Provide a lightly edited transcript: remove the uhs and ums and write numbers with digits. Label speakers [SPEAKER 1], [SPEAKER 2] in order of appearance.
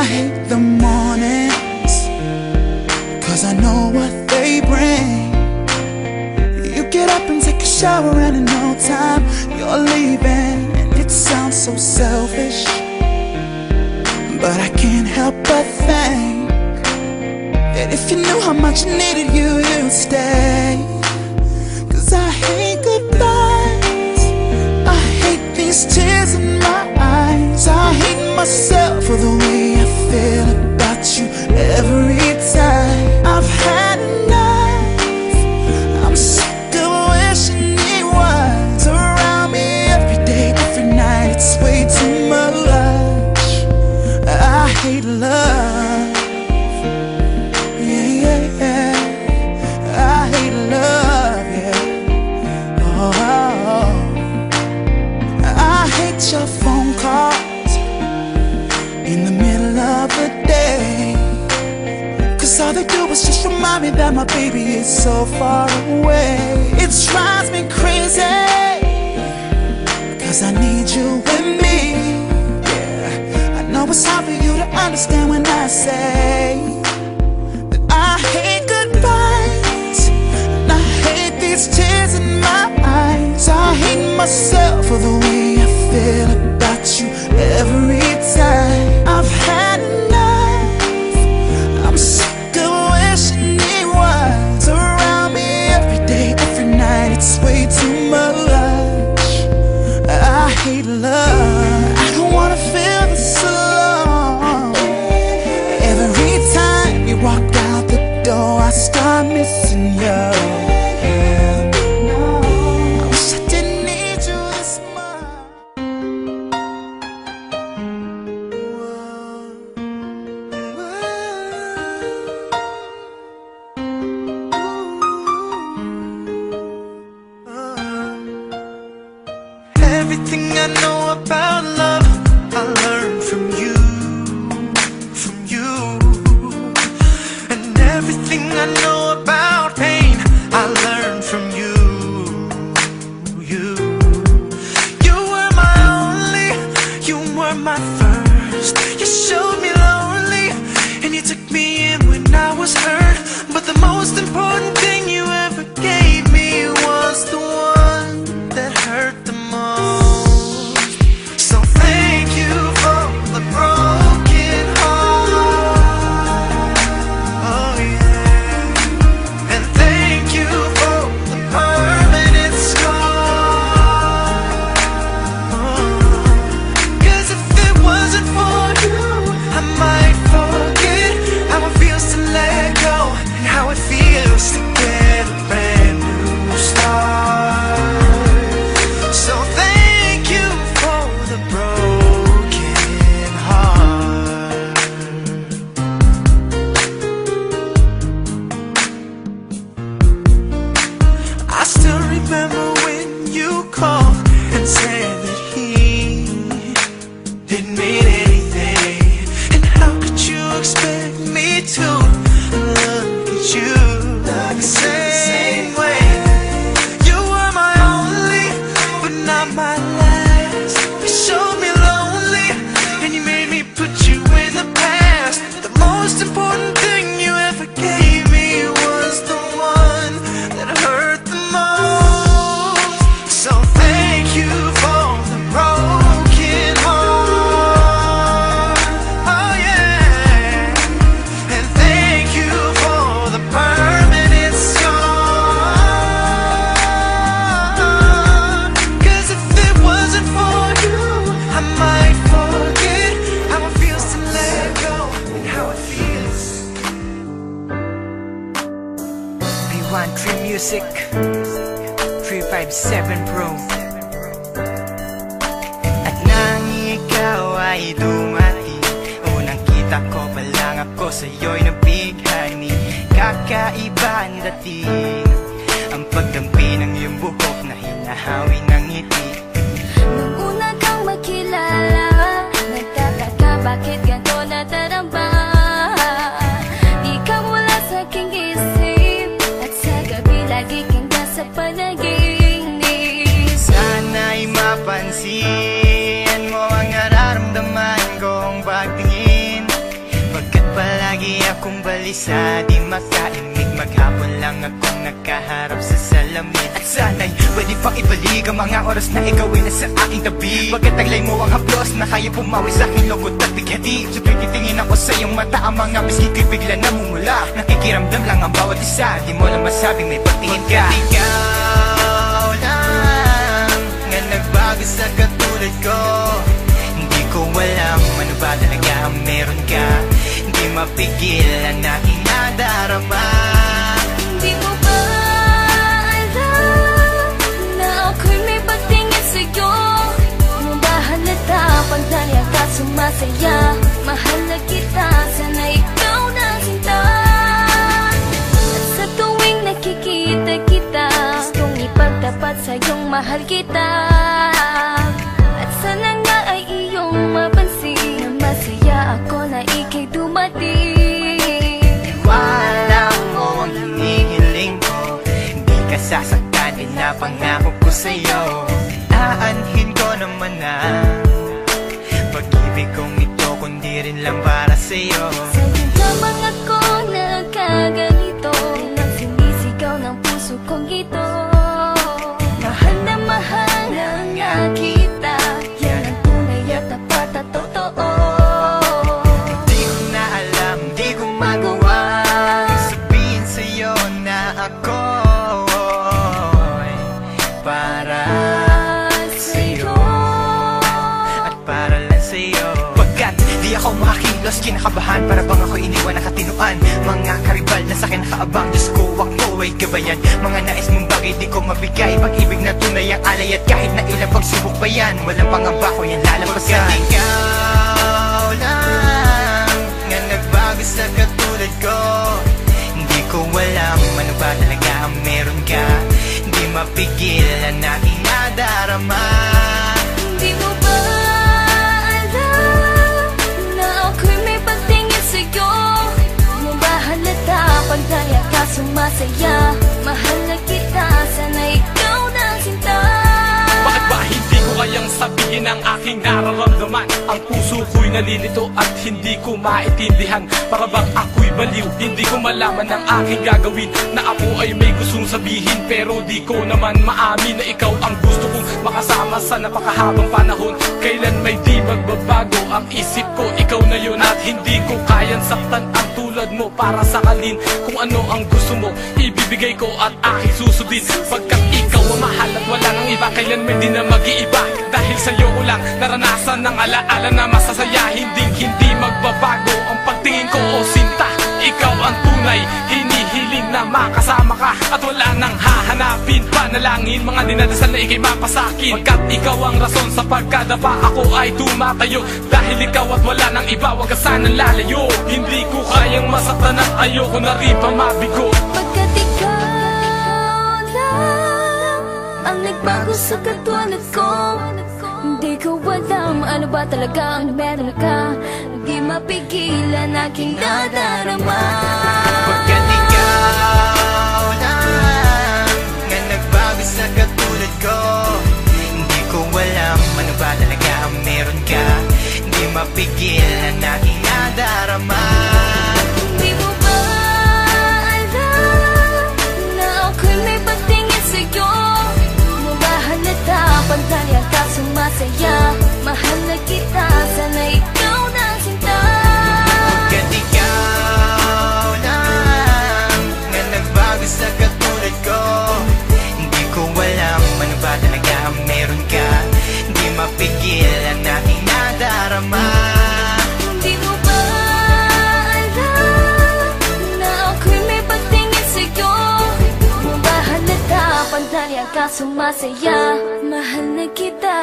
[SPEAKER 1] hate the mornings, 'cause I know what they bring. You get up and take a shower and in no time you're leaving, and it sounds so selfish, but I can't help but think that if you knew how much I needed you, you'd stay. 'Cause I hate goodbyes, I hate these tears in my eyes, I hate myself for the way I feel about you every time. I've had enough, I'm sick of wishing he was around me every day, every night. It's way too much. I hate love, yeah, yeah, yeah. I hate love, yeah. Oh, I hate your phone calls in the middle of the day, 'cause all they do is just remind me that my baby is so far away. It drives me crazy, 'cause I need you with me. Yeah, I know it's hard for you to understand when I say that I hate goodbyes, and I hate these tears in my eyes. I hate myself for the way I feel about you every time. I've had enough, I'm sick of wishing he was around me every day, every night. It's way too much. I hate love, I don't wanna feel this alone. Every time you walk out the door, I start missing you. I wish I didn't need you this much.
[SPEAKER 2] Everything I know about love, I learned from you, from you. And everything I know about pain, I learned from you, you. You were my only, you were my first. You showed me lonely, and you took me in when I was hurt. But the most important thing you ever gave me was the one that hurt the most. So thank you for the broken heart, oh yeah. And thank you for the permanent scar, oh. 'Cause if it wasn't for you, I might forget how it feels to let go, and how it feels to get a brand new start. So thank you for the broken heart. I still remember when you called and said that he didn't mean anything. And how could you expect me to look at you the same way? You were my only, but not my last. You showed me lonely, and you made me put you in the past. The most important thing you ever gave me was the one that hurt the most. So thank you for the broken heart, oh yeah. And thank you for the permanent scar. 'Cause if it wasn't for you, I might forget how it feels to let go, and how it feels.
[SPEAKER 3] B1 Tree Music 357 Pro. At nang ikaw ay dumating, unang kita ko pa lang ako sa'yo'y nabighani. Kakaiba ang dating, ang pagdampi ng iyong buhok na hinahawi ng ngiti.
[SPEAKER 4] Nung una kang makilala, nagtataka bakit ganito nadarama. Di ka mula sa aking isip, at sa gabi lagi kang nasa panaginip.
[SPEAKER 3] Sana'y mapansin mo ang nararamdaman kong pagtingin. balisa, di makaimig. Maghapon lang akong nakaharap sa salamin. At sana'y pwede pang ibalik ang mga oras na ikaw ay nasa aking tabi. Pagkataglay mo ang haplos na kaya pumawi sa aking lungkot at bighati. Siyempre titingin ako sa iyong mata, ang mga biscuit ko'y bigla namumula. Nakikiramdam lang ang bawat isa, di mo lang masabing may pagtingin ka. Ikaw lang nga nagbago sa katulad ko. Hindi ko alam ano ba talaga ang meron ka. Hindi mapigil ang aking nadarama.
[SPEAKER 4] Di mo ba alam na ako'y may pagtingin sa'yo? Di mo ba halata pag nariyan ka sumasaya? Mahal na kita, sana ikaw na sinta. At sa tuwing nakikita kita, gustong ipagtapat sa'yong mahal kita. At sana nga ay iyong mapansin na masaya ako na ika'y dumating.
[SPEAKER 3] Wala mo ang hinihiling ko, hindi ka sasaktan, pinapangako ko sa'yo. Aanhin ko naman ang pag-ibig kong ito, kundi rin lang para sa'yo.
[SPEAKER 4] Sa'yo lamang ako nagkaganito, nang sinisigaw ng puso kong ito. Mahal na nga kita, yan ang tunay at tapat at totoo.
[SPEAKER 3] Di ko na alam, di ko magawa sabihin sa'yo na ako'y para sa'yo at para lang sa'yo. Pagkat di ako makakilos, kinakabahan, para bang ako iniwan nakatinuan. Mga karibal na sa'kin nakaabang, Diyos ko ako ay gabayan. Mga nais mong bagay di ko mabigay, pag-ibig na tunay ang alay. At kahit na ilang pagsubok pa yan, walang pangamba ko yan lalampasan. Pagkat ikaw lang nga nagbago sa katulad ko, hindi ko alam ano ba talaga ang meron ka. Hindi mapigil ang aking nadarama.
[SPEAKER 4] Di mo ba alam na ako'y may pagtingin sa'yo? Di mo ba halata pag nariyan ka sumasaya? Mahal na kita, sana ikaw na sinta.
[SPEAKER 5] Bakit ba hindi ko kayang sabihin ang aking nararamdaman? Ang puso ko'y nalilito at hindi ko maintindihan. Para bang ako'y baliw, hindi ko malaman ang aking gagawin. Na ako ay may gustong sabihin, pero di ko naman maamin na ikaw ang gusto kong makasama sa napakahabang panahon. Kailan may di magbabago ang isip ko, ikaw na yun. At hindi ko kayang saktan ang tulad mo para sakalin. Kung ano ang gusto mo, ibibigay ko at aking susundin. Pagkat ikaw ang mahal at wala nang iba, kailan may di na mag-iiba. Dahil sa'yo ko lang naranasan ng alaala na masasaya. Hindi magbabago ang pagtingin ko, o sinta. Ikaw ang tunay, hinihiling na makasama ka. At wala nang hahanapin, panalangin, mga dinadasal na ikay mapasakin. Pagkat ikaw ang rason sa pagkadapa, ako ay tumatayo. Dahil ikaw at wala nang iba, wag ka sanang lalayo. Hindi ko kayang masaktan at ayoko na rin pa mabigo.
[SPEAKER 4] Pagkat ikaw lang ang nagbago sa katulad ko, hindi ko alam ano ba talaga ang meron ka. Di mapigilan aking nadarama.
[SPEAKER 3] Pagkat ikaw lang nga nagbago sa katulad ko, hindi ko alam ano ba talaga ang meron ka. Di mapigil ang aking nadarama.
[SPEAKER 4] Di mo ba alam na ako'y may pagtingin sa'yo? Di mo ba halata pag nariyan ka sumasaya? Mahal na kita, sana ikaw na sinta.
[SPEAKER 3] Pagkat ikaw lang nga nagbago sa katulad ko, hindi ko alam ano ba talaga ang meron ka. Hindi mapigil ang aking nadarama.
[SPEAKER 4] Di mo ba alam na ako'y may pagtingin sa'yo? Di mo ba halata pag nariyan ka sumasaya? Mahal na kita.